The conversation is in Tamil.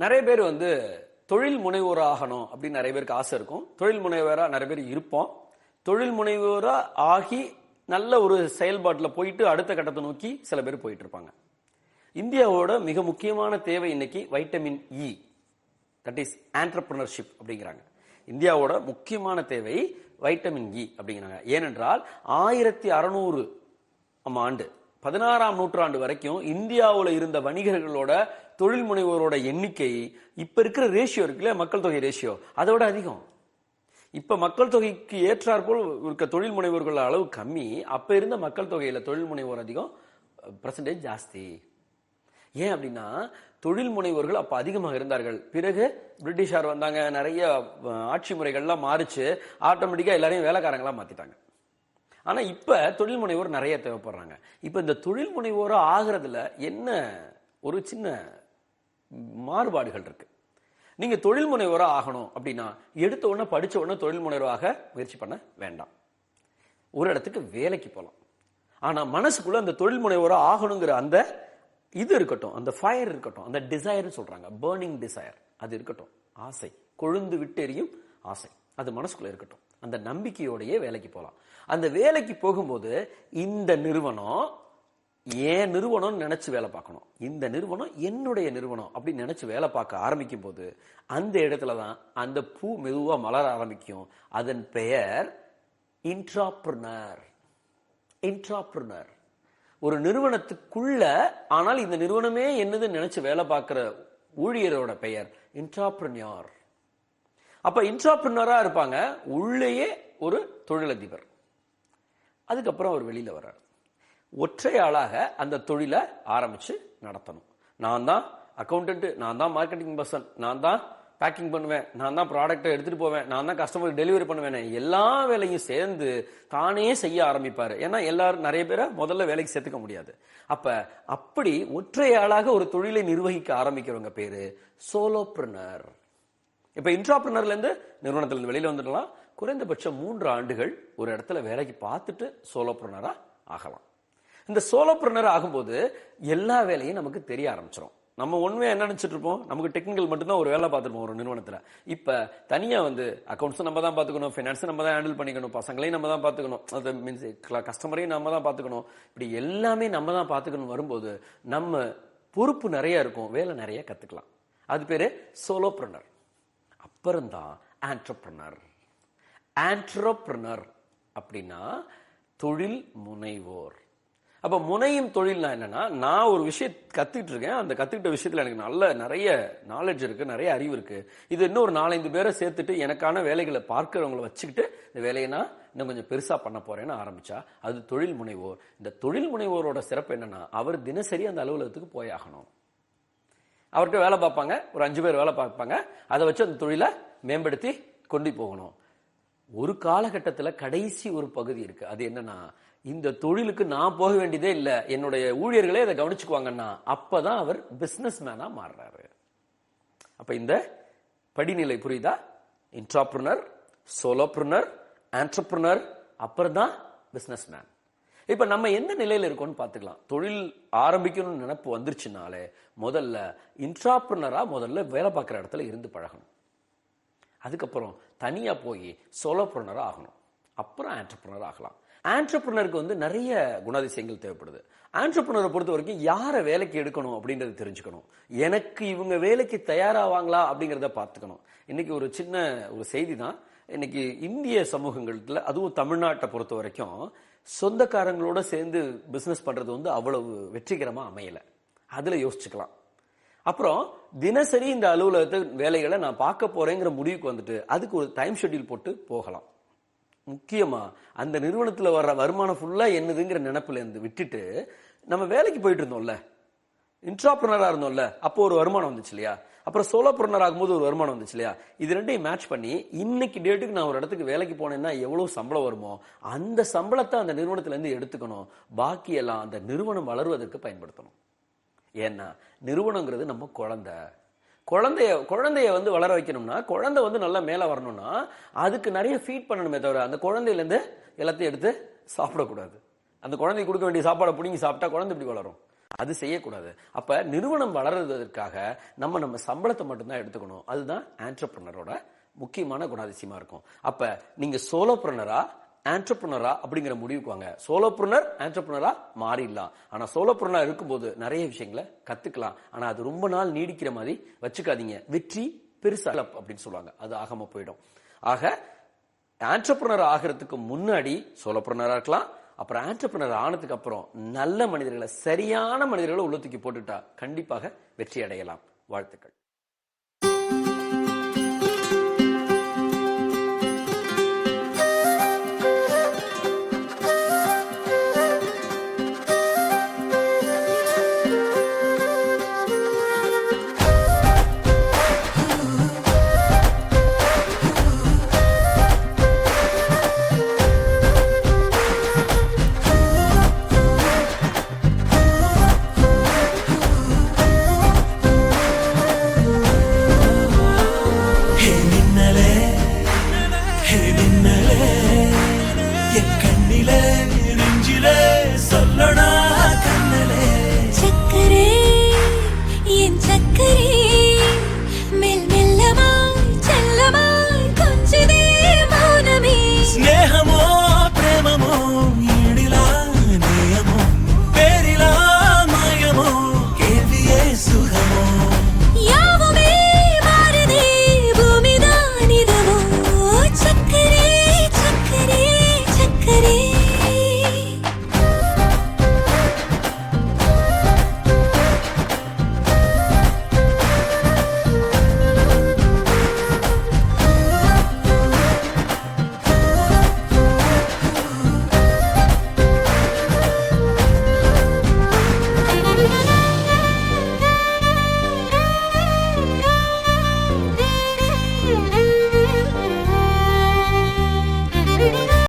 நிறைய பேர் வந்து தொழில் முனைவோர் ஆகணும் அப்படின்னு நிறைய பேருக்கு ஆசை இருக்கும். தொழில் முனைவோரா நிறைய பேர் இருப்போம். தொழில் முனைவோரா ஆகி நல்ல ஒரு செயல்பாட்டில் போயிட்டு அடுத்த கட்டத்தை நோக்கி சில பேர் போயிட்டு இருப்பாங்க. இந்தியாவோட மிக முக்கியமான தேவை இன்னைக்கு vitamin E, that is entrepreneurship அப்படிங்கிறாங்க. இந்தியாவோட முக்கியமான தேவை வைட்டமின் இ அப்படிங்கிறாங்க. ஏனென்றால் 1600 ஆண்டு 16ஆம் நூற்றாண்டு வரைக்கும் இந்தியாவில் இருந்த வணிகர்களோட தொழில் முனைவோரோட எண்ணிக்கை இப்ப இருக்கிற ரேஷியோ இருக்குல்ல, மக்கள் தொகை ரேஷியோ, அதோட அதிகம். இப்ப மக்கள் தொகைக்கு ஏற்றாற்போல் இருக்க தொழில் முனைவோர்கள் அளவு கம்மி. அப்ப இருந்த மக்கள் தொகையில தொழில் முனைவோர் அதிகம், பெர்சன்டேஜ் ஜாஸ்தி. ஏன் அப்படின்னா தொழில் முனைவோர்கள் அப்ப அதிகமாக இருந்தார்கள். பிறகு பிரிட்டிஷார் வந்தாங்க, நிறைய ஆட்சி முறைகள்லாம் மாறிச்சு, ஆட்டோமேட்டிக்கா எல்லாரையும் வேலைக்காரங்களா மாத்திட்டாங்க. ஆனா இப்ப தொழில் முனைவோர் நிறைய தேவைப்படுறாங்க. இப்ப இந்த தொழில் முனைவோரா ஆகிறதுல என்ன ஒரு சின்ன மாறுபாடுகள் இருக்கு. நீங்க தொழில் முனைவோரா ஆகணும் அப்படின்னா எடுத்த உடனே படிச்ச உடனே தொழில் முனைவராக முயற்சி பண்ண வேண்டாம். ஒரு இடத்துக்கு வேலைக்கு போகலாம். ஆனா மனசுக்குள்ள அந்த தொழில் முனைவோரா ஆகணுங்கிற அந்த இது இருக்கட்டும், அந்த ஃபயர் இருக்கட்டும், அந்த டிசைர் சொல்றாங்க, பர்னிங் டிசைர், அது இருக்கட்டும். ஆசை, கொழுந்து விட்டு எரியும் ஆசை, அது மனசுக்குள்ள இருக்கட்டும். அந்த நம்பிக்கையோடயே வேலைக்கு போகலாம். அந்த வேலைக்கு போகும்போது இந்த நிறுவனம் ஏன் நிறுவனம் நினைச்சு வேலை பார்க்கணும், இந்த நிறுவனம் என்னுடைய நிறுவனம் அப்படின்னு நினைச்சு வேலை பார்க்க ஆரம்பிக்கும் போது அந்த இடத்துலதான் அந்த பூ மெதுவா மலர ஆரம்பிக்கும். அதன் பெயர் இன்ட்ராப்ரனர். இன்ட்ராப்ரனர் ஒரு நிறுவனத்துக்குள்ள, ஆனால் இந்த நிறுவனமே என்னது நினைச்சு வேலை பார்க்கிற ஊழியரோட பெயர் இன்ட்ராப்ரனர். அப்ப இன்ட்ராப்ரனரா இருப்பாங்க, உள்ளேயே ஒரு தொழிலதிபர். அதுக்கப்புறம் அவர் வெளியில வர்றார். ஒற்றை ஆளாக அந்த தொழிலை ஆரம்பிச்சு நடத்தணும். நான் தான் அக்கௌண்டன்ட், நான் தான் மார்க்கெட்டிங் பர்சன், நான் தான் பேக்கிங் பண்ணுவேன், நான் தான் ப்ராடக்ட்டை எடுத்துட்டு போவேன், நான் தான் கஸ்டமருக்கு டெலிவரி பண்ணுவேன், எல்லா வேலையும் சேர்ந்து தானே செய்ய ஆரம்பிப்பாரு. ஏன்னா எல்லாரும் நிறைய பேரை முதல்ல வேலைக்கு சேர்த்துக்க முடியாது. அப்படி ஒற்றை ஆளாக ஒரு தொழிலை நிர்வகிக்க ஆரம்பிக்கிறவங்க பேரு சோலோப்ரனர். இப்ப இன்ட்ராப்ரனர்ல இருந்து நிறுவனத்துல இருந்து வெளியில வந்துடலாம். குறைந்தபட்சம் 3 ஆண்டுகள் ஒரு இடத்துல வேலைக்கு பார்த்துட்டு சோலோப்ரனரா ஆகலாம். இந்த சோலோப்ரனர் ஆகும்போது எல்லா வேலையும் நமக்கு தெரிய ஆரம்பிச்சிடும். நம்ம உண்மையா என்ன நினைச்சிட்டு இருப்போம், நமக்கு டெக்னிக்கல் மட்டும்தான் ஒரு வேலை பார்த்துருப்போம் ஒரு நிறுவனத்துல. இப்ப தனியா வந்து அக்கௌண்ட்ஸ் நம்ம தான் பாத்துக்கணும், பினான்ஸ் நம்ம தான் ஹேண்டில் பண்ணிக்கணும், பசங்களையும் நம்ம தான் பாத்துக்கணும், அது மீன்ஸ் கஸ்டமரையும் நம்ம தான் பாத்துக்கணும், இப்படி எல்லாமே நம்ம தான் பாத்துக்கணும். வரும்போது நம்ம பொறுப்பு நிறைய இருக்கும், வேலை நிறைய கத்துக்கலாம். அது பேரு சோலோப்ரனர். அப்புறம்தான் ஆண்டர்பிரினர். ஆண்டர்பிரினர் அப்படின்னா தொழில் முனைவோர். அப்ப முனையும் தொழில்னா என்னன்னா, நான் ஒரு விஷயம் கத்துக்கிட்டு இருக்கேன், அந்த கத்துக்கிட்ட விஷயத்துல எனக்கு நிறைய நாலேஜ் இருக்கு, நிறைய அறிவு இருக்கு, இது இன்னும் ஒரு 4-5 பேரை சேர்த்துட்டு எனக்கான வேலைகளை பார்க்கிறவங்களை வச்சுக்கிட்டு இந்த வேலையை நான் இன்னும் கொஞ்சம் பெருசா பண்ண போறேன்னு ஆரம்பிச்சா அது தொழில் முனைவோர். இந்த தொழில் முனைவோரோட சிறப்பு என்னன்னா, அவர் தினசரி அந்த அலுவலகத்துக்கு போயாகணும். அவர்கிட்ட வேலை பார்ப்பாங்க, ஒரு 5 பேர் வேலை பார்ப்பாங்க, அதை வச்சு அந்த தொழிலை மேம்படுத்தி கொண்டு போகணும். ஒரு காலகட்டத்தில் கடைசி ஒரு பகுதி இருக்கு, அது என்னன்னா, இந்த தொழிலுக்கு நான் போக வேண்டியதே இல்ல, என்னுடைய ஊழியர்களே இதை கவனிச்சுக்குவாங்கன்னா அப்பதான் அவர் பிசினஸ் மேனா மாறுறாரு. அப்ப இந்த படிநிலை புரியுதா? இன்ட்ராப்ரனர், சோலோப்ரனர், ஆண்டர்பிரினர், அப்புறம் தான் பிசினஸ் மேன். இப்ப நம்ம எந்த நிலையில இருக்கோம்னு பாத்துக்கலாம். தொழில் ஆரம்பிக்கணும்னு நினைப்பு வந்துருச்சுனாலே முதல்ல இன்ட்ராப்ரனரா முதல்ல வேலை பார்க்கிற இடத்துல இருந்து பழகணும். அதுக்கப்புறம் தனியா போய் சோலோப்ரனரா ஆகணும், அப்புறம் ஆண்டர்பிரினர் ஆகலாம். ஆண்டர்பிரினருக்கு வந்து நிறைய குணாதிசயங்கள் தேவைப்படுது. ஆண்டர்பிரினரை பொறுத்த வரைக்கும் யாரை வேலைக்கு எடுக்கணும் அப்படின்றது தெரிஞ்சுக்கணும். எனக்கு இவங்க வேலைக்கு தயாராவாங்களா அப்படிங்கறத பார்த்துக்கணும். இன்னைக்கு ஒரு சின்ன ஒரு செய்தி தான், இன்னைக்கு இந்திய சமூகங்கள்ல, அதுவும் தமிழ்நாட்டை பொறுத்த வரைக்கும் சொந்தக்காரங்களோட சேர்ந்து பிசினஸ் பண்றது வந்து அவ்வளவு வெற்றிகரமா அமையல. அதுல யோசிச்சுக்கலாம். அப்புறம் தினசரி இந்த அலுவலகத்து வேலைகளை நான் பார்க்க போறேங்கிற முடிவுக்கு வந்துட்டு அதுக்கு ஒரு டைம் ஷெட்யூல் போட்டு போகலாம். முக்கியமா அந்த நிறுவனத்துல வர்ற வருமானம் ஃபுல்லா என்னதுங்கிற நினைப்புல இருந்து விட்டுட்டு நம்ம வேலைக்கு போயிட்டு இருந்தோம்ல, இன்ட்ராப்ரனரா இருந்தோம்ல, அப்போ ஒரு வருமானம் வந்துச்சு இல்லையா, அப்புறம் சோலோப்ரனர் ஆகும்போது ஒரு வருமானம் வந்துச்சு இல்லையா, இது ரெண்டையும் மேட்ச் பண்ணி இன்னைக்கு டேட்டுக்கு நான் ஒரு இடத்துக்கு வேலைக்கு போனேன்னா எவ்வளவு சம்பளம் வருமோ அந்த சம்பளத்தை அந்த நிறுவனத்துல இருந்து எடுத்துக்கணும். பாக்கி எல்லாம் அந்த நிறுவனம் வளருவதற்கு பயன்படுத்தணும். ஏன்னா நிறுவனங்கிறது நம்ம குழந்தைய வந்து வளர வைக்கணும்னா, குழந்தை வந்து நல்லா மேல வரணும்னா அதுக்கு நிறைய ஃபீட் பண்ணணுமே தவிர அந்த குழந்தையில இருந்து எல்லாத்தையும் எடுத்து சாப்பிடக்கூடாது. அந்த குழந்தைக்கு கொடுக்க வேண்டிய சாப்பாடை பிடிங்கி சாப்பிட்டா குழந்தை இப்படி வளரும். அது செய்யக்கூடாது. அப்ப நிறுவனம் வளர்றதற்காக நம்ம சம்பளத்தை மட்டும்தான் எடுத்துக்கணும். அதுதான் ஆண்டர்பிரினரோட முக்கியமான குணாதிசயமா இருக்கும். அப்ப நீங்க சோலோபிரினரா ஆண்டர்பிரினரா அப்படிங்கிற முடிவுக்கு வாங்க. சோலோபிரினர் ஆண்டர்பிரினரா மாறிடலாம். ஆனா சோலோபிரினர் இருக்கும்போது நிறைய விஷயங்களை கத்துக்கலாம். ஆனா அது ரொம்ப நாள் நீடிக்கிற மாதிரி வச்சுக்காதீங்க. வெற்றி பெருசா அப்படின்னு சொல்லுவாங்க, அது ஆகாம போயிடும். ஆக ஆண்டர்பிரினர் ஆகிறதுக்கு முன்னாடி சோலோபிரினரா இருக்கலாம். அப்புறம் ஆண்டர்பிரினர் ஆனதுக்கு அப்புறம் நல்ல மனிதர்களை, சரியான மனிதர்களை உள்ள தூக்கி போட்டுட்டா கண்டிப்பாக வெற்றி அடையலாம். வாழ்த்துக்கள்.